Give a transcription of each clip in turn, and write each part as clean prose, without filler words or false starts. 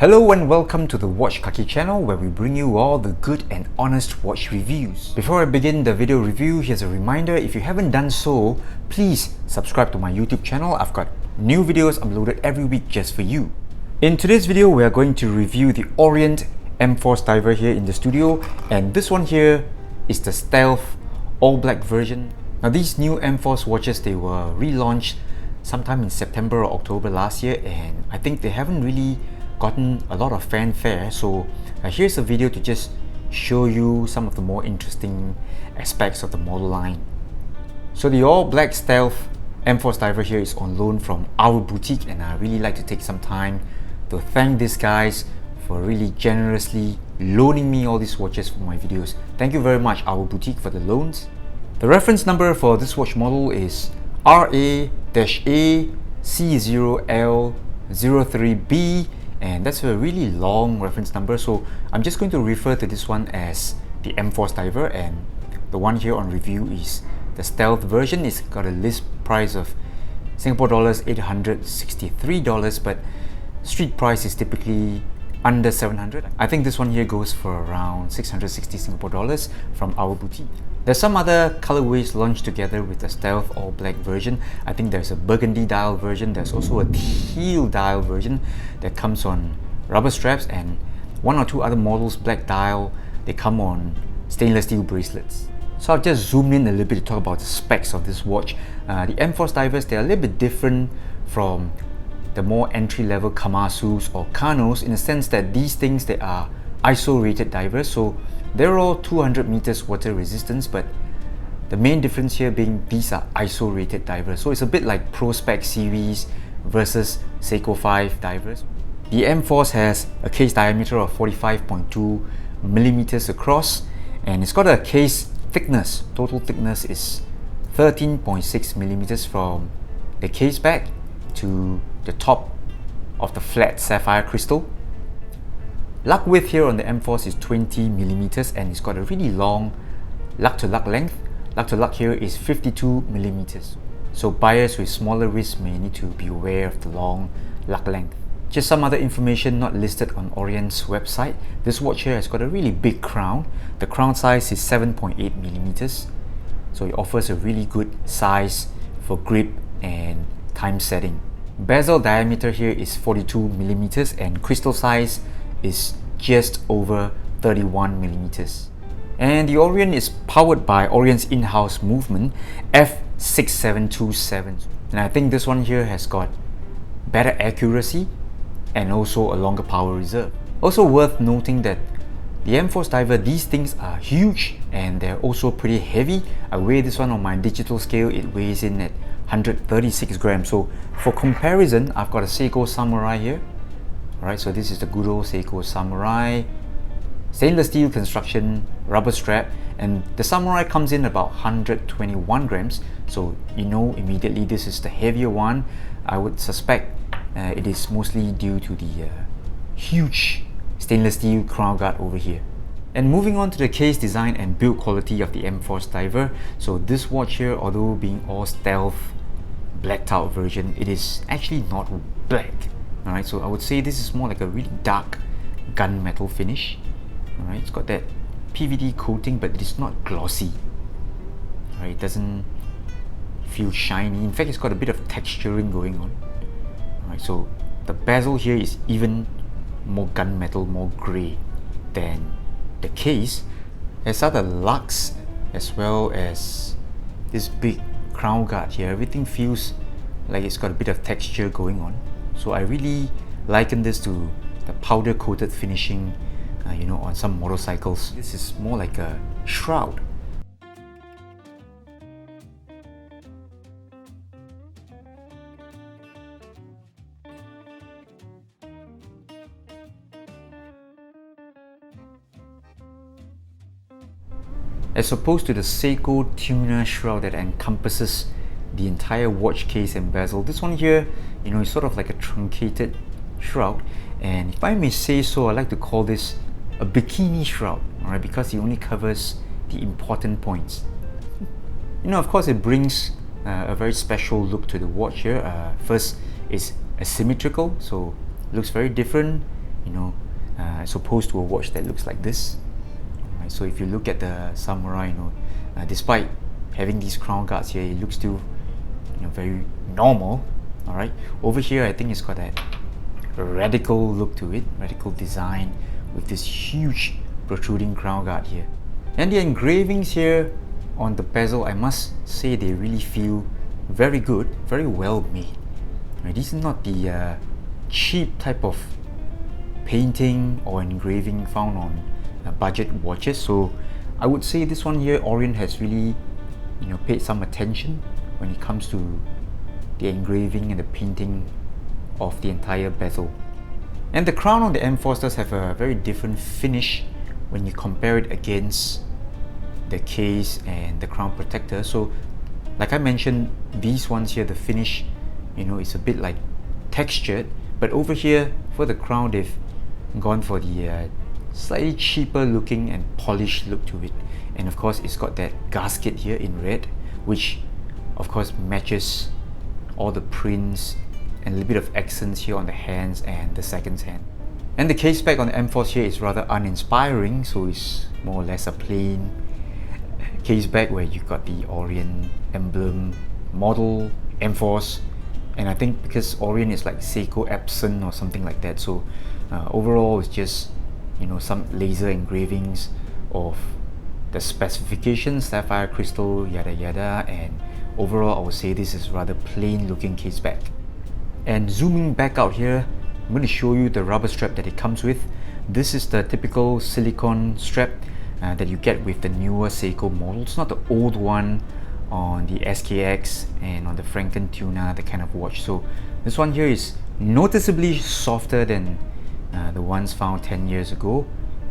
Hello and welcome to the Watch Kaki channel, where we bring you all the good and honest watch reviews. Before I begin the video review, here's a reminder: if you haven't done so, please subscribe to my YouTube channel. I've got new videos uploaded every week just for you. In today's video, we are going to review the Orient M-Force diver here in the studio, and this one here is the stealth all black version. Now these new M-Force watches, they were relaunched sometime in September or October last year, and I think they haven't really gotten a lot of fanfare, so here's a video to just show you some of the more interesting aspects of the model line. So the all black stealth M-Force diver here is on loan from our boutique, and I really like to take some time to thank these guys for really generously loaning me all these watches for my videos. Thank you very much, our boutique, for the loans. The reference number for this watch model is RA-AC0L03B, and that's a really long reference number, so I'm just going to refer to this one as the M-Force diver, and the one here on review is the stealth version. It's got a list price of Singapore dollars 863, but street price is typically under 700. I think this one here goes for around 660 Singapore dollars from our boutique. There's some other colorways launched together with the stealth all black version. I think there's a burgundy dial version, there's also a teal dial version that comes on rubber straps, and one or two other models, black dial, they come on stainless steel bracelets. So I've just zoomed in a little bit to talk about the specs of this watch. The M-Force divers, they're a little bit different from the more entry-level Kamasus or Kannos, in the sense that these things, they are ISO rated divers, so they're all 200 meters water resistance, but the main difference here being these are ISO rated divers. So it's a bit like Pro Spec series versus Seiko 5 divers. The M-Force has a case diameter of 45.2 millimeters across, and it's got a case thickness, total thickness is 13.6 millimeters from the case back to the top of the flat sapphire crystal. Lug width here on the M-Force is 20 millimeters, and it's got a really long lug to lug length. Lug to lug here is 52 millimeters. So buyers with smaller wrists may need to be aware of the long lug length. Just some other information not listed on Orient's website. This watch here has got a really big crown. The crown size is 7.8 millimeters. So it offers a really good size for grip and time setting. Bezel diameter here is 42 millimeters, and crystal size is just over 31 millimeters. And the Orient is powered by Orient's in-house movement F6727, and I think this one here has got better accuracy and also a longer power reserve. Also worth noting that the M-Force diver, these things are huge and they're also pretty heavy. I weigh this one on my digital scale, it weighs in at 136 grams. So for comparison, I've got a Seiko Samurai here. Alright, so this is the good old Seiko Samurai, stainless steel construction, rubber strap, and the Samurai comes in about 121 grams, so you know immediately this is the heavier one. I would suspect it is mostly due to the huge stainless steel crown guard over here. And moving on to the case design and build quality of the M-Force diver, so this watch here, although being all stealth blacked out version, it is actually not black. Alright, so I would say this is more like a really dark gunmetal finish. Alright, it's got that PVD coating, but it is not glossy. Alright, it doesn't feel shiny. In fact, it's got a bit of texturing going on. Alright, so the bezel here is even more gunmetal, more grey than the case. As are the lugs, as well as this big crown guard here. Everything feels like it's got a bit of texture going on. So I really liken this to the powder coated finishing, you know, on some motorcycles. This is more like a shroud. As opposed to the Seiko tuner shroud that encompasses the entire watch case and bezel, this one here, you know, is sort of like a truncated shroud, and if I may say so, I like to call this a bikini shroud, alright, because it only covers the important points. You know, of course, it brings a very special look to the watch here. First, it's asymmetrical, so looks very different. as opposed to a watch that looks like this. Right, so if you look at the Samurai, despite having these crown guards here, it looks still very normal. All right, over here I think it's got that radical look to it, radical design with this huge protruding crown guard here. And the engravings here on the bezel, I must say they really feel very good, very well made. Right, these are not the cheap type of painting or engraving found on budget watches. So I would say this one here, Orient has really paid some attention when it comes to the engraving and the painting of the entire bezel. And the crown on the M-Force does have a very different finish when you compare it against the case and the crown protector. So like I mentioned, these ones here, the finish is a bit like textured, but over here for the crown they've gone for the slightly cheaper looking and polished look to it. And of course it's got that gasket here in red, which of course matches all the prints and a little bit of accents here on the hands and the second hand. And the case back on the M-Force here is rather uninspiring, so it's more or less a plain case back where you've got the Orient emblem, model, M-Force, and I think because Orient is like Seiko Epson or something like that, so overall it's just some laser engravings of the specifications, sapphire crystal, yada yada, and overall I would say this is rather plain looking case back. And zooming back out here, I'm going to show you the rubber strap that it comes with. This is the typical silicone strap that you get with the newer Seiko models, not the old one on the SKX and on the Franken Tuna, the kind of watch. So this one here is noticeably softer than the ones found 10 years ago,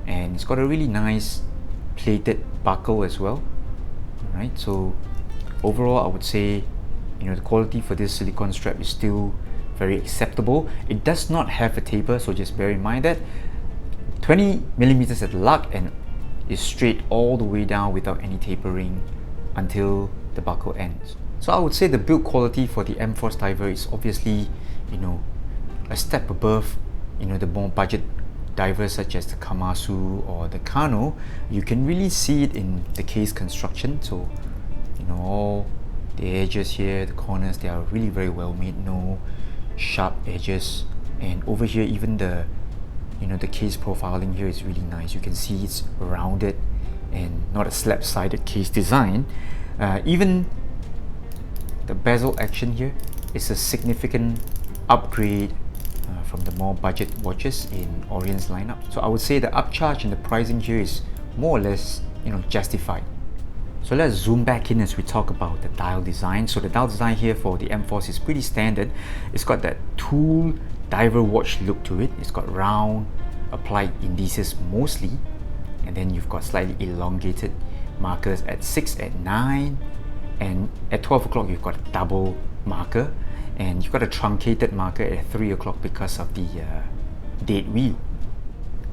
and it's got a really nice plated buckle as well. Alright, so overall I would say the quality for this silicone strap is still very acceptable. It does not have a taper, so just bear in mind that 20 millimeters at the lug and is straight all the way down without any tapering until the buckle ends. So I would say the build quality for the M-Force diver is obviously a step above the more budget divers such as the Kamasu or the Kanno. You can really see it in the case construction. So all the edges here, the corners, they are really very well made, no sharp edges. And over here even the the case profiling here is really nice. You can see it's rounded and not a slab-sided case design. Even the bezel action here is a significant upgrade from the more budget watches in Orient's lineup. So I would say the upcharge in the pricing here is more or less justified. So let's zoom back in as we talk about the dial design. So the dial design here for the M-Force is pretty standard. It's got that tool diver watch look to it. It's got round applied indices mostly, and then you've got slightly elongated markers at 6, at 9, and at 12 o'clock you've got a double marker, and you've got a truncated marker at 3 o'clock because of the date wheel.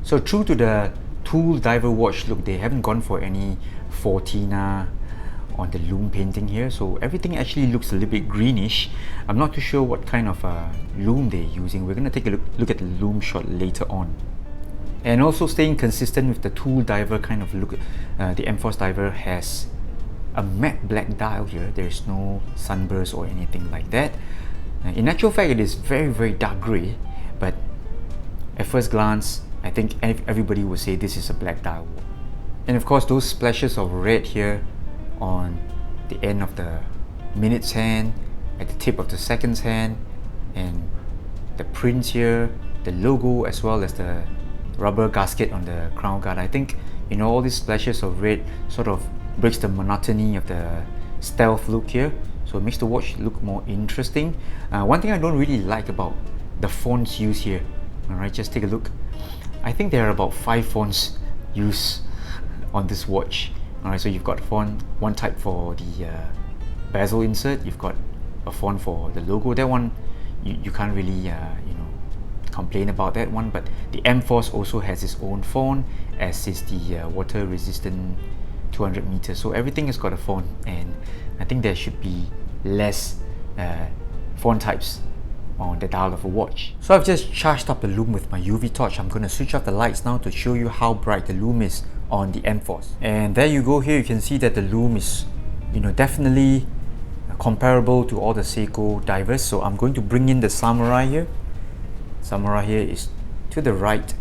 So true to the tool diver watch look, they haven't gone for any Fortina on the loom painting here, so everything actually looks a little bit greenish. I'm not too sure what kind of loom they're using. We're going to take a look at the loom shot later on. And also staying consistent with the tool diver kind of look, the M-Force diver has a matte black dial here. There's no sunburst or anything like that. In actual fact, it is very dark grey, but at first glance I think everybody would say this is a black dial. And of course those splashes of red here on the end of the minute's hand, at the tip of the second's hand, and the prints here, the logo, as well as the rubber gasket on the crown guard. I think all these splashes of red sort of breaks the monotony of the stealth look here, so it makes the watch look more interesting. One thing I don't really like about the fonts used here, alright, just take a look. I think there are about 5 fonts used on this watch. Alright, so you've got one type for the bezel insert, you've got a font for the logo. That one you can't really complain about that one, but the M-Force also has its own font, as is the water resistant 200 meters. So everything has got a font, and I think there should be less font types on the dial of a watch. So I've just charged up the lume with my UV torch. I'm going to switch off the lights now to show you how bright the lume is on the M-Force. And there you go. Here you can see that the lume is, definitely comparable to all the Seiko divers. So I'm going to bring in the Samurai here. Samurai here is to the right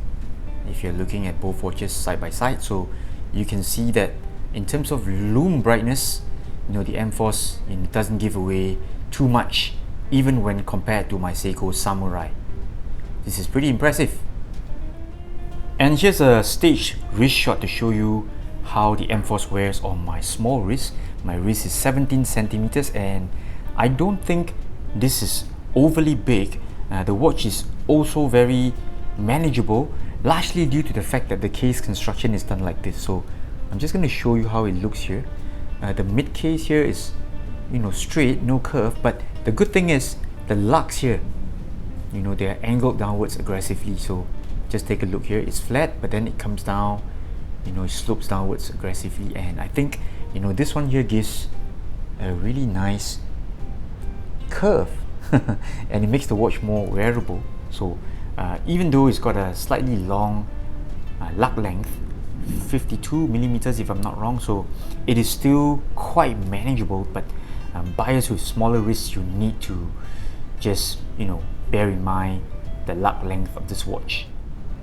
if you're looking at both watches side by side. So you can see that in terms of lume brightness, the M-Force doesn't give away too much even when compared to my Seiko Samurai. This is pretty impressive. And here's a staged wrist shot to show you how the M-Force wears on my small wrist. My wrist is 17 centimeters and I don't think this is overly big. The watch is also very manageable, largely due to the fact that the case construction is done like this. So I'm just going to show you how it looks here. The mid case here is straight, no curve, but the good thing is the lugs here, they are angled downwards aggressively. So just take a look here. It's flat, but then it comes down, it slopes downwards aggressively, and I think this one here gives a really nice curve and it makes the watch more wearable. So even though it's got a slightly long lug length, 52 millimeters if I'm not wrong, so it is still quite manageable. But buyers with smaller wrists, you need to just bear in mind the lug length of this watch.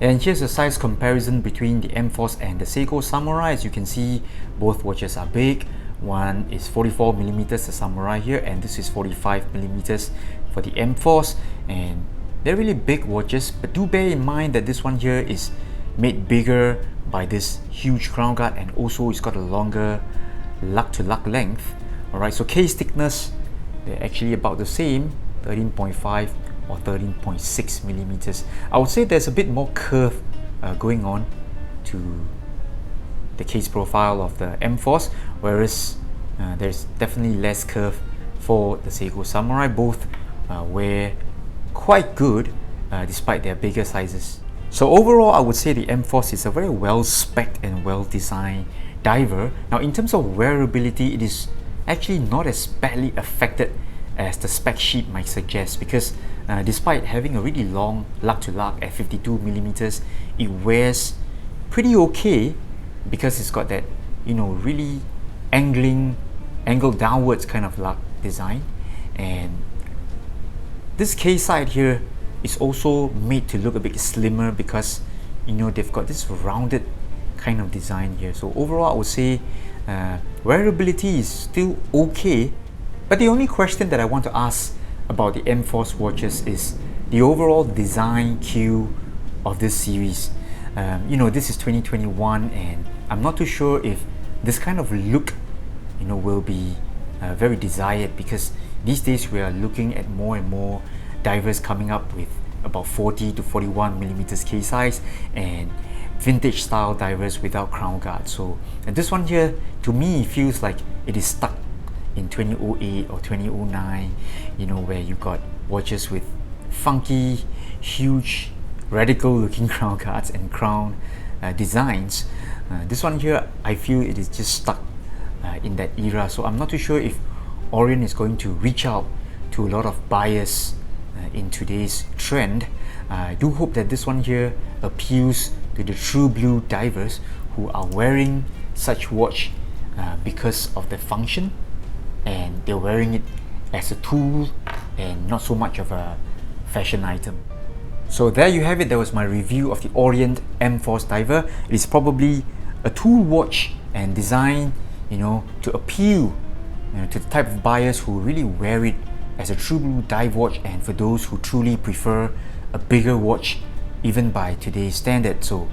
And here's a size comparison between the M-Force and the Seiko Samurai. As you can see, both watches are big. One is 44 millimeters, the Samurai here, and this is 45 millimeters for the M-Force. And they're really big watches, but do bear in mind that this one here is made bigger by this huge crown guard, and also it's got a longer lug to lug length. Alright, so case thickness, they're actually about the same, 13.5 or 13.6 millimeters. I would say there's a bit more curve going on to the case profile of the M-Force, whereas there's definitely less curve for the Seiko Samurai. Both wear quite good despite their bigger sizes. So overall, I would say the M-Force is a very well-spec'd and well-designed diver. Now in terms of wearability, it is actually not as badly affected as the spec sheet might suggest, because despite having a really long lug to lug at 52 millimeters, it wears pretty okay because it's got that really angled downwards kind of lug design. And this case side here is also made to look a bit slimmer because they've got this rounded kind of design here. So overall, I would say wearability is still okay. But the only question that I want to ask about the M-Force watches is the overall design queue of this series. This is 2021 and I'm not too sure if this kind of look will be very desired, because these days we are looking at more and more divers coming up with about 40 to 41 millimeters case size and vintage style divers without crown guard. So and this one here, to me, feels like it is stuck in 2008 or 2009, where you got watches with funky, huge, radical looking crown guards and crown designs. This one here, I feel it is just stuck in that era. So I'm not too sure if Orient is going to reach out to a lot of buyers in today's trend. I do hope that this one here appeals to the true blue divers who are wearing such watch because of the function, and they're wearing it as a tool and not so much of a fashion item. So there you have it. That was my review of the Orient M-Force diver. It is probably a tool watch and designed to appeal to the type of buyers who really wear it as a true blue dive watch, and for those who truly prefer a bigger watch even by today's standard. So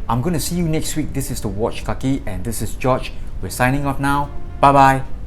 I'm going to see you next week. This is the Watch Kaki and this is George. We're signing off now. Bye bye.